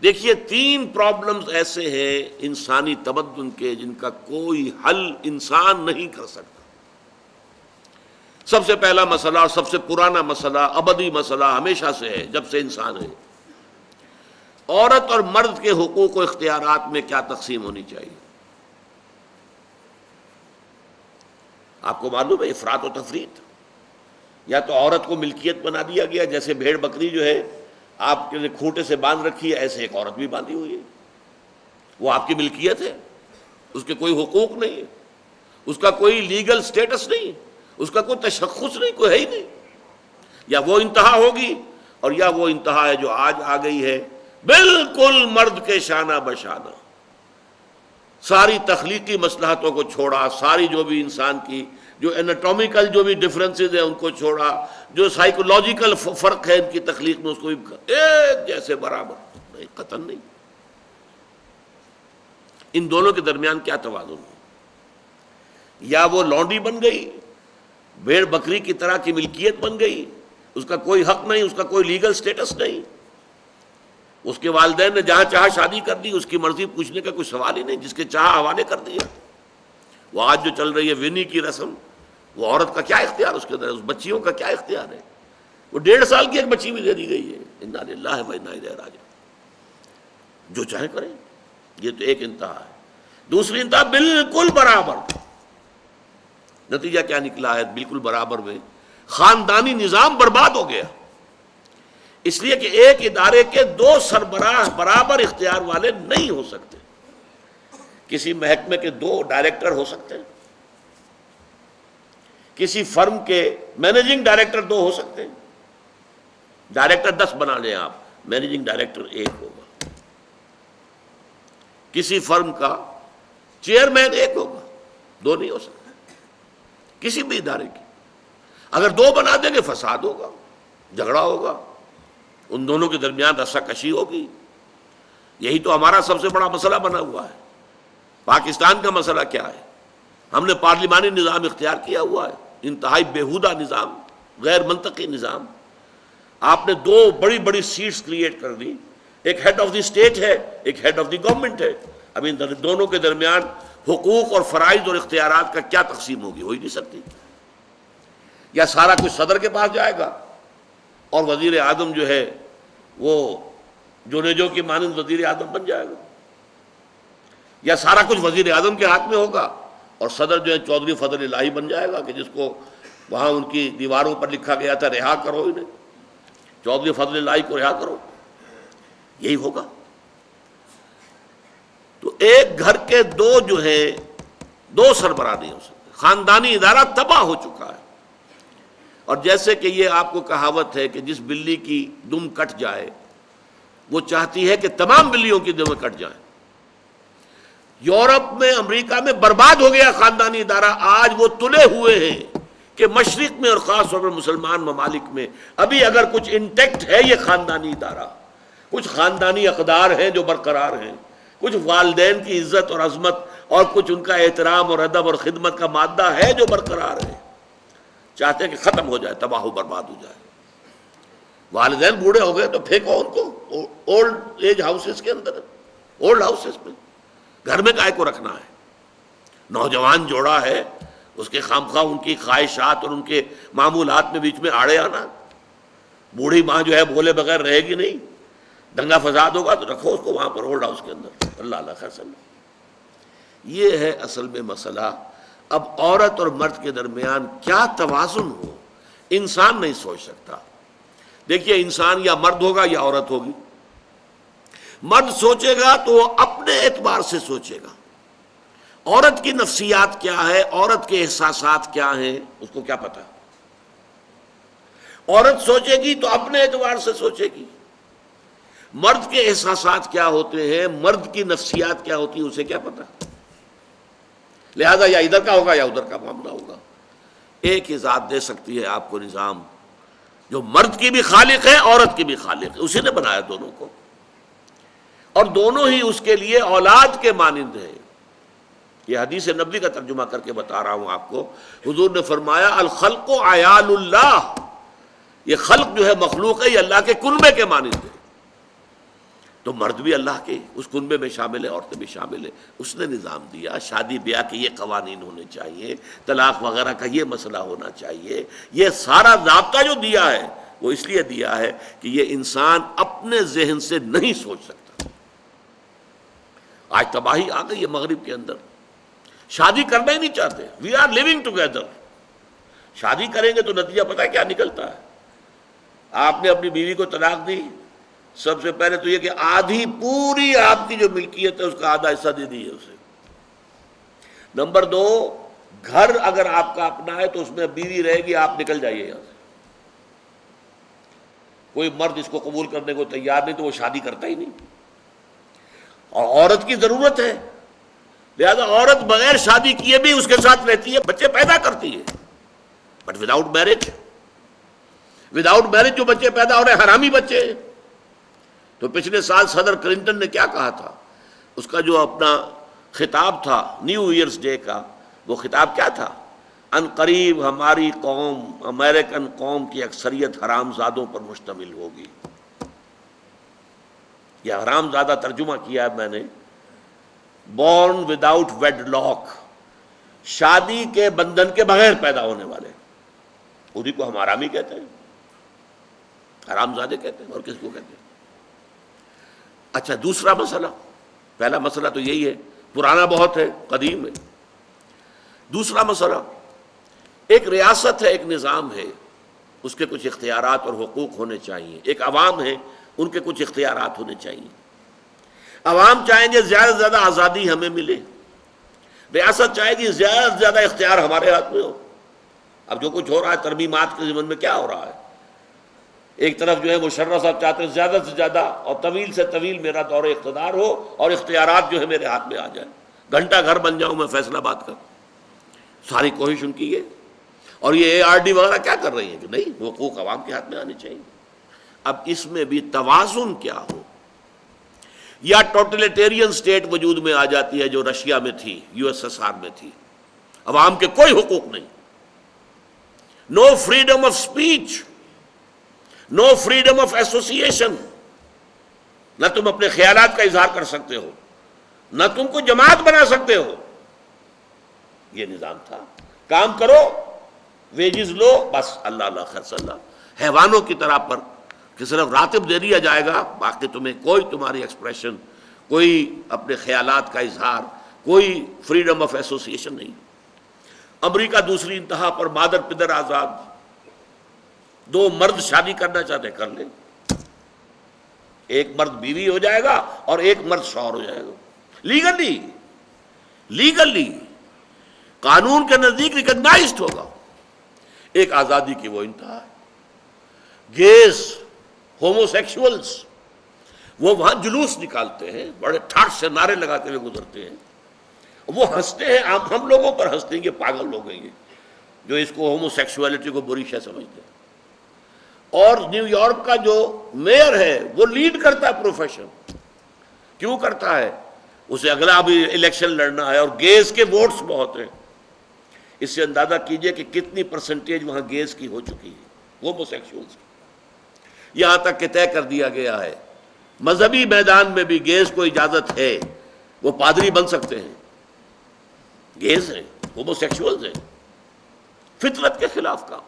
دیکھیے 3 پرابلمز ایسے ہیں انسانی تمدن کے جن کا کوئی حل انسان نہیں کر سکتا۔ سب سے پہلا مسئلہ اور سب سے پرانا مسئلہ، ابدی مسئلہ ہمیشہ سے ہے جب سے انسان ہے، عورت اور مرد کے حقوق و اختیارات میں کیا تقسیم ہونی چاہیے۔ آپ کو معلوم ہے افراط و تفریط، یا تو عورت کو ملکیت بنا دیا گیا، جیسے بھیڑ بکری جو ہے آپ کے کھوٹے سے باندھ رکھی ہے، ایسے ایک عورت بھی باندھی ہوئی ہے، وہ آپ کی ملکیت ہے، اس کے کوئی حقوق نہیں ہے، اس کا کوئی لیگل سٹیٹس نہیں، اس کا کوئی تشخص نہیں، کوئی ہے ہی نہیں۔ یا وہ انتہا ہوگی اور یا وہ انتہا ہے جو آج آ گئی ہے، بالکل مرد کے شانہ بشانہ، ساری تخلیقی مصلحتوں کو چھوڑا، ساری جو بھی انسان کی جو انیٹومیکل جو بھی ڈفرینسز ہیں ان کو چھوڑا، جو سائیکولوجیکل فرق ہے ان کی تخلیق میں اس کو بھی ایک جیسے برابر، نہیں، قطعاً نہیں۔ ان دونوں کے درمیان کیا توازن ہے؟ یا وہ لونڈی بن گئی، بھیڑ بکری کی طرح کی ملکیت بن گئی، اس کا کوئی حق نہیں، اس کا کوئی لیگل سٹیٹس نہیں، اس کے والدین نے جہاں چاہا شادی کر دی، اس کی مرضی پوچھنے کا کوئی سوال ہی نہیں، جس کے چاہا حوالے کر دیا۔ وہ آج جو چل رہی ہے ونی کی رسم، وہ عورت کا کیا اختیار اس کے اندر ہے، اس بچیوں کا کیا اختیار ہے؟ وہ 1.5 سال کی ایک بچی بھی دے دی گئی ہے، انا للہ و انا الیہ راجعون، جو چاہے کریں۔ یہ تو ایک انتہا ہے۔ دوسری انتہا بالکل برابر، نتیجہ کیا نکلا ہے؟ بالکل برابر میں خاندانی نظام برباد ہو گیا، اس لیے کہ ایک ادارے کے 2 سربراہ برابر اختیار والے نہیں ہو سکتے۔ کسی محکمے کے 2 ڈائریکٹر ہو سکتے ہیں، کسی فرم کے مینیجنگ ڈائریکٹر 2 ہو سکتے ہیں، ڈائریکٹر 10 بنا لیں آپ، مینیجنگ ڈائریکٹر 1 ہوگا۔ کسی فرم کا چیئرمین 1 ہوگا، 2 نہیں ہو سکتے کسی بھی ادارے کی۔ اگر 2 بنا دیں گے فساد ہوگا، جھگڑا ہوگا، ان دونوں کے درمیان رسا کشی ہوگی۔ یہی تو ہمارا سب سے بڑا مسئلہ بنا ہوا ہے۔ پاکستان کا مسئلہ کیا ہے؟ ہم نے پارلیمانی نظام اختیار کیا ہوا ہے، انتہائی بیہودہ نظام، غیر منطقی نظام۔ آپ نے 2 بڑی بڑی سیٹس کریٹ کر دی، ایک ہیڈ آف دی اسٹیٹ ہے، ایک ہیڈ آف دی گورنمنٹ ہے۔ اب ان دونوں کے درمیان حقوق اور فرائض اور اختیارات کا کیا تقسیم ہوگی؟ ہو ہی نہیں سکتی۔ یا سارا کچھ صدر کے پاس جائے گا اور وزیر اعظم جو ہے وہ جونیجو کی مانند وزیر اعظم بن جائے گا، یا سارا کچھ وزیر اعظم کے ہاتھ میں ہوگا اور صدر جو ہے چودھری فضل الہی بن جائے گا، کہ جس کو وہاں ان کی دیواروں پر لکھا گیا تھا رہا کرو انہیں، چودھری فضل الہی کو رہا کرو، یہی ہوگا۔ تو ایک گھر کے 2 جو ہیں 2 سربراہ نہیں ہو سکتے، خاندانی ادارہ تباہ ہو چکا ہے۔ اور جیسے کہ یہ آپ کو کہاوت ہے کہ جس بلی کی دم کٹ جائے وہ چاہتی ہے کہ تمام بلیوں کی دمیں کٹ جائیں۔ یورپ میں، امریکہ میں برباد ہو گیا خاندانی ادارہ، آج وہ تلے ہوئے ہیں کہ مشرق میں اور خاص طور پر مسلمان ممالک میں ابھی اگر کچھ انٹیکٹ ہے یہ خاندانی ادارہ، کچھ خاندانی اقدار ہیں جو برقرار ہیں، کچھ والدین کی عزت اور عظمت اور کچھ ان کا احترام اور ادب اور خدمت کا مادہ ہے جو برقرار ہے۔ چاہتے ہیں کہ ختم ہو جائے، تباہ و برباد ہو جائے۔ والدین بوڑھے ہو گئے تو پھینکو ان کو اولڈ ایج ہاؤسز کے اندر، اولڈ ہاؤسز میں، گھر میں کائے کو رکھنا ہے؟ نوجوان جوڑا ہے، اس کے خامخواہ ان کی خواہشات اور ان کے معمولات میں بیچ میں آڑے آنا۔ بوڑھی ماں جو ہے بولے بغیر رہے گی نہیں، دنگا فساد ہوگا تو رکھو اس کو وہاں پر اولڈ ہاؤس کے اندر، اللہ اللہ خیر سمجھ۔ یہ ہے اصل میں مسئلہ۔ اب عورت اور مرد کے درمیان کیا توازن ہو، انسان نہیں سوچ سکتا۔ دیکھیے انسان یا مرد ہوگا یا عورت ہوگی۔ مرد سوچے گا تو وہ اپنے اعتبار سے سوچے گا، عورت کی نفسیات کیا ہے، عورت کے احساسات کیا ہیں، اس کو کیا پتا۔ عورت سوچے گی تو اپنے اعتبار سے سوچے گی، مرد کے احساسات کیا ہوتے ہیں، مرد کی نفسیات کیا ہوتی ہے، اسے کیا پتا۔ لہذا یا ادھر کا ہوگا یا ادھر کا معاملہ ہوگا۔ ایک ہی ذات دے سکتی ہے آپ کو نظام، جو مرد کی بھی خالق ہے عورت کی بھی خالق ہے، اسی نے بنایا دونوں کو، اور دونوں ہی اس کے لیے اولاد کے مانند ہیں۔ یہ حدیث نبوی کا ترجمہ کر کے بتا رہا ہوں آپ کو۔ حضور نے فرمایا الخلق عیال اللہ، یہ خلق جو ہے مخلوق ہے، یہ اللہ کے کنبے کے مانند ہے۔ تو مرد بھی اللہ کے اس کنبے میں شامل ہے، عورتیں بھی شامل ہے. اس نے نظام دیا شادی بیاہ کے یہ قوانین ہونے چاہیے، طلاق وغیرہ کا یہ مسئلہ ہونا چاہیے. یہ سارا ضابطہ جو دیا ہے وہ اس لیے دیا ہے کہ یہ انسان اپنے ذہن سے نہیں سوچ سکتا. آج تباہی آ گئی ہے مغرب کے اندر، شادی کرنا ہی نہیں چاہتے. We are living together. شادی کریں گے تو نتیجہ پتہ ہے کیا نکلتا ہے؟ آپ نے اپنی بیوی کو طلاق دی، سب سے پہلے تو یہ کہ آدھی پوری آپ کی جو ملکیت ہے اس کا آدھا حصہ دے دیے اسے. نمبر 2، گھر اگر آپ کا اپنا ہے تو اس میں بیوی رہے گی، آپ نکل جائیے یہاں سے. کوئی مرد اس کو قبول کرنے کو تیار نہیں تو وہ شادی کرتا ہی نہیں. اور عورت کی ضرورت ہے، لہذا عورت بغیر شادی کیے بھی اس کے ساتھ رہتی ہے، بچے پیدا کرتی ہے. بٹ وداؤٹ میرج، جو بچے پیدا ہو رہے ہیں حرامی بچے. تو پچھلے سال صدر کلنٹن نے کیا کہا تھا؟ اس کا جو اپنا خطاب تھا نیو ایئرز ڈے کا، وہ خطاب کیا تھا؟ ان قریب ہماری قوم، امریکن قوم کی اکثریت حرام زادوں پر مشتمل ہوگی. یہ حرام زادہ ترجمہ کیا ہے میں نے، بورن وداؤٹ ویڈ لاک، شادی کے بندھن کے بغیر پیدا ہونے والے. اسی کو ہم حرامی کہتے ہیں، حرام زادے کہتے ہیں. اور کس کو کہتے ہیں؟ اچھا، دوسرا مسئلہ، پہلا مسئلہ تو یہی ہے، پرانا بہت ہے، قدیم ہے. دوسرا مسئلہ، ایک ریاست ہے، ایک نظام ہے، اس کے کچھ اختیارات اور حقوق ہونے چاہیے. ایک عوام ہے، ان کے کچھ اختیارات ہونے چاہیے. عوام چاہیں گے زیادہ سے زیادہ آزادی ہمیں ملے، ریاست چاہے گی زیادہ سے زیادہ اختیار ہمارے ہاتھ میں ہو. اب جو کچھ ہو رہا ہے ترمیمات کے ضمن میں کیا ہو رہا ہے؟ ایک طرف جو ہے مشرف صاحب چاہتے ہیں زیادہ سے زیادہ اور طویل سے طویل میرا دور اقتدار ہو اور اختیارات جو ہے میرے ہاتھ میں آ جائیں، گھنٹہ گھر بن جاؤں میں فیصل آباد کا. ساری کوشش ان کی ہے. اور یہ ARD وغیرہ کیا کر رہی ہیں کہ نہیں، حقوق عوام کے ہاتھ میں آنے چاہیے. اب اس میں بھی توازن کیا ہو؟ یا ٹوٹلیٹیرین سٹیٹ وجود میں آ جاتی ہے جو رشیا میں تھی، USSR میں تھی، عوام کے کوئی حقوق نہیں، no freedom of speech, no freedom of association. نہ تم اپنے خیالات کا اظہار کر سکتے ہو، نہ تم کو جماعت بنا سکتے ہو. یہ نظام تھا. کام کرو، ویجز لو، بس اللہ اللہ خیر صلی اللہ. حیوانوں کی طرح پر کہ صرف راتب دے دیا جائے گا، باقی تمہیں کوئی تمہاری ایکسپریشن، کوئی اپنے خیالات کا اظہار، کوئی فریڈم آف ایسوسیشن نہیں. امریکہ دوسری انتہا پر، مادر پدر آزاد. 2 مرد شادی کرنا چاہتے کر لیں، ایک مرد بیوی ہو جائے گا اور ایک مرد شوہر ہو جائے گا. لیگلی قانون کے نزدیک ریکگنائزڈ ہوگا. ایک آزادی کی وہ انتہا ہے. گیز، ہومو سیکشولز، وہ وہاں جلوس نکالتے ہیں، بڑے ٹھاٹ سے نعرے لگاتے ہوئے گزرتے ہیں. وہ ہنستے ہیں، ہم لوگوں پر ہنستے ہیں، یہ پاگل لوگ ہیں یہ جو اس کو ہومو سیکشولیٹی کو بری شے سمجھتے ہیں. اور نیو یارک کا جو میئر ہے وہ لیڈ کرتا ہے پروفیشن. کیوں کرتا ہے؟ اسے اگلا بھی الیکشن لڑنا ہے اور گیز کے ووٹس بہت ہیں. اس سے اندازہ کیجئے کہ کتنی پرسنٹیج وہاں گیز کی ہو چکی ہے، ہومو سیکشولز کی. یہاں تک کہ طے کر دیا گیا ہے مذہبی میدان میں بھی گیز کو اجازت ہے، وہ پادری بن سکتے ہیں. گیز ہیں، ہومو سیکشولز ہیں. فطرت کے خلاف کام،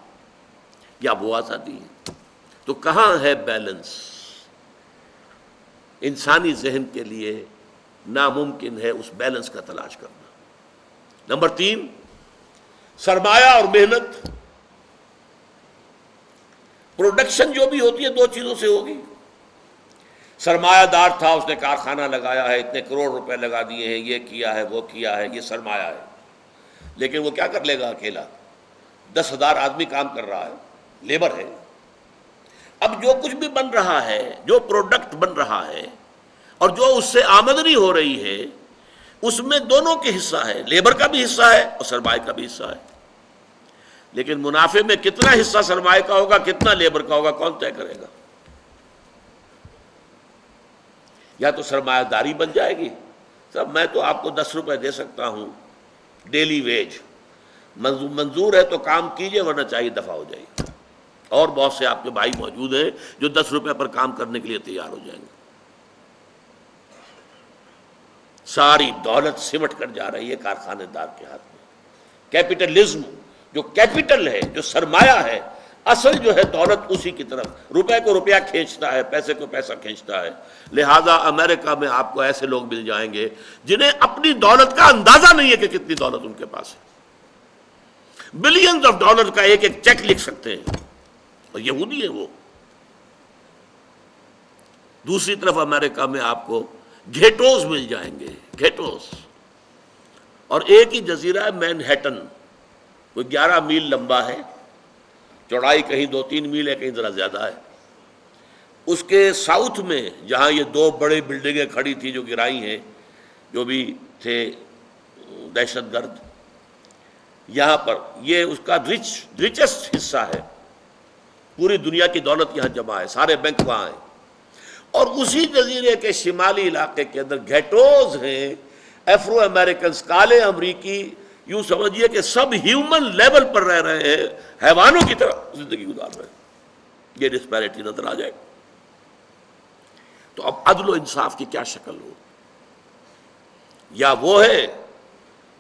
یا وہ آزادی ہے؟ تو کہاں ہے بیلنس؟ انسانی ذہن کے لیے ناممکن ہے اس بیلنس کا تلاش کرنا. نمبر 3، سرمایہ اور محنت. پروڈکشن جو بھی ہوتی ہے 2 چیزوں سے ہوگی. سرمایہ دار تھا، اس نے کارخانہ لگایا ہے، اتنے کروڑ روپے لگا دیے ہیں، یہ کیا ہے، وہ کیا ہے، یہ سرمایہ ہے. لیکن وہ کیا کر لے گا اکیلا؟ 10,000 آدمی کام کر رہا ہے، لیبر ہے. اب جو کچھ بھی بن رہا ہے، جو پروڈکٹ بن رہا ہے اور جو اس سے آمدنی ہو رہی ہے، اس میں دونوں کے حصہ ہے، لیبر کا بھی حصہ ہے اور سرمایہ کا بھی حصہ ہے. لیکن منافع میں کتنا حصہ سرمایہ کا ہوگا، کتنا لیبر کا ہوگا، کون طے کرے گا؟ یا تو سرمایہ داری بن جائے گی، صاحب میں تو آپ کو 10 روپے دے سکتا ہوں ڈیلی ویج، منظور ہے تو کام کیجئے ورنہ چاہیے دفع ہو جائیے. اور بہت سے آپ کے بھائی موجود ہیں جو 10 روپے پر کام کرنے کے لیے تیار ہو جائیں گے. ساری دولت سمٹ کر جا رہی ہے کارخانے دار کے ہاتھ میں. کیپٹلزم جو کیپٹل ہے، جو سرمایہ ہے، اصل جو ہے دولت اسی کی طرف، روپے کو روپیہ کھینچتا ہے، پیسے کو پیسہ کھینچتا ہے. لہذا امریکہ میں آپ کو ایسے لوگ مل جائیں گے جنہیں اپنی دولت کا اندازہ نہیں ہے کہ کتنی دولت ان کے پاس ہے. بلینز آف ڈالر کا ایک ایک چیک لکھ سکتے ہیں، اور یہودی ہیں وہ. دوسری طرف امریکہ میں آپ کو گھیٹوز مل جائیں گے، گھیٹوز. اور ایک ہی جزیرہ ہے مینہٹن، کوئی 11 میل لمبا ہے، چوڑائی کہیں 2-3 میل ہے، کہیں ذرا زیادہ ہے. اس کے ساؤتھ میں جہاں یہ 2 بڑے بلڈنگیں کھڑی تھی جو گرائی ہیں، جو بھی تھے دہشت گرد، یہاں پر یہ اس کا ریچسٹ حصہ ہے. پوری دنیا کی دولت یہاں جمع ہے، سارے بینک وہاں ہیں. اور اسی جزیرے کے شمالی علاقے کے اندر گھیٹوز ہیں، افرو امریکنز، کالے امریکی، یوں سمجھیے کہ سب ہیومن لیول پر رہ رہے ہیں، حیوانوں کی طرح زندگی گزار رہے ہیں. یہ ڈسپیرٹی نظر آ جائے. تو اب عدل و انصاف کی کیا شکل ہو؟ یا وہ ہے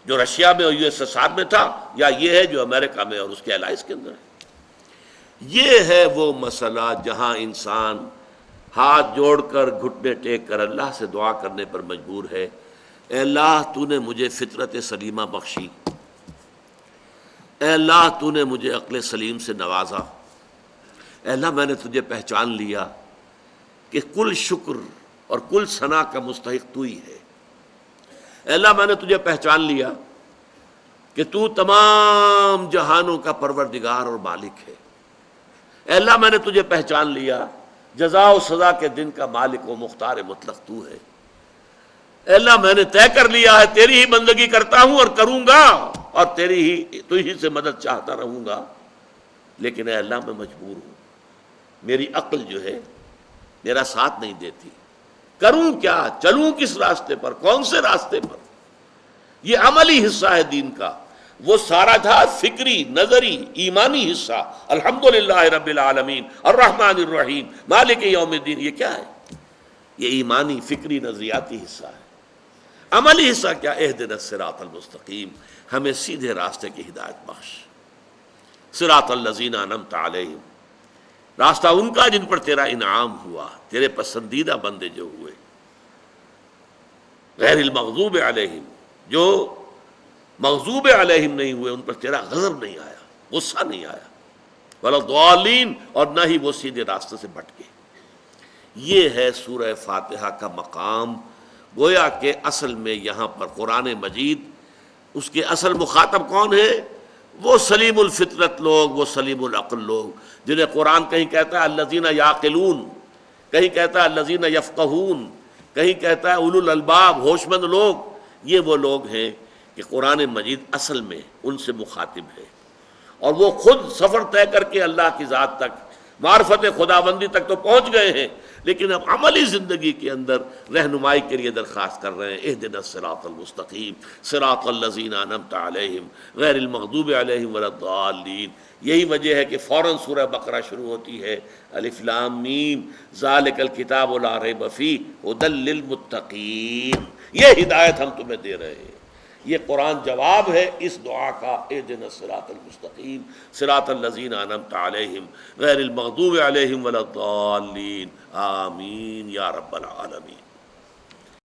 جو رشیا میں اور USSR میں تھا، یا یہ ہے جو امریکہ میں اور اس کے الائز کے اندر ہے. یہ ہے وہ مسئلہ جہاں انسان ہاتھ جوڑ کر، گھٹنے ٹیک کر اللہ سے دعا کرنے پر مجبور ہے، اے اللہ تو نے مجھے فطرت سلیمہ بخشی، اے اللہ تو نے مجھے عقل سلیم سے نوازا، اے اللہ میں نے تجھے پہچان لیا کہ کل شکر اور کل ثنا کا مستحق تو ہی ہے. اے اللہ میں نے تجھے پہچان لیا کہ تو تمام جہانوں کا پروردگار اور مالک ہے. اے اللہ میں نے تجھے پہچان لیا جزا و سزا کے دن کا مالک و مختار مطلق تو ہے. اے اللہ میں نے طے کر لیا ہے تیری ہی بندگی کرتا ہوں اور کروں گا، اور تو ہی سے مدد چاہتا رہوں گا. لیکن اے اللہ میں مجبور ہوں، میری عقل جو ہے میرا ساتھ نہیں دیتی. کروں کیا؟ چلوں کس راستے پر؟ کون سے راستے پر؟ یہ عملی حصہ ہے دین کا. وہ سارا تھا فکری، نظری، ایمانی حصہ. الحمدللہ رب العالمین الرحمن الرحیم مالک یوم الدین، یہ کیا ہے؟ یہ ایمانی، فکری، نظریاتی حصہ ہے. عملی حصہ کیا؟ اہدنا الصراط المستقیم، ہمیں سیدھے راستے کی ہدایت بخش. صراط الذین انعمت علیہم، راستہ ان کا جن پر تیرا انعام ہوا، تیرے پسندیدہ بندے جو ہوئے. غیر المغضوب علیہم، جو مغضوب علیہم نہیں ہوئے، ان پر تیرا غضب نہیں آیا، غصہ نہیں آیا. ولا الضالین، اور نہ ہی وہ سیدھے راستے سے بھٹکے. یہ ہے سورہ فاتحہ کا مقام. گویا کہ اصل میں یہاں پر قرآن مجید، اس کے اصل مخاطب کون ہے؟ وہ سلیم الفطرت لوگ، وہ سلیم العقل لوگ، جنہیں قرآن کہیں کہتا ہے الذین یعقلون، کہیں کہتا ہے الذین یفقہون، کہیں کہتا ہے اولو الالباب، ہوش مند لوگ. یہ وہ لوگ ہیں کہ قرآن مجید اصل میں ان سے مخاطب ہے، اور وہ خود سفر طے کر کے اللہ کی ذات تک، معرفت خداوندی تک تو پہنچ گئے ہیں، لیکن اب عملی زندگی کے اندر رہنمائی کے لیے درخواست کر رہے ہیں اہدنا الصراط المستقیم صراط الذین انعمت علیہم غیر المغضوب علیہم ولا الضالین. یہی وجہ ہے کہ فوراً سورہ بقرہ شروع ہوتی ہے الف لام میم ذالک الکتاب لا ریب فیہ ھدی للمتقین. یہ ہدایت ہم تمہیں دے رہے ہیں. یہ قرآن جواب ہے اس دعا کا اہدنا الصراط المستقیم صراط الذین انعمت علیہم غیر المغضوب علیہم ولا الضالین. آمین یا رب العالمین.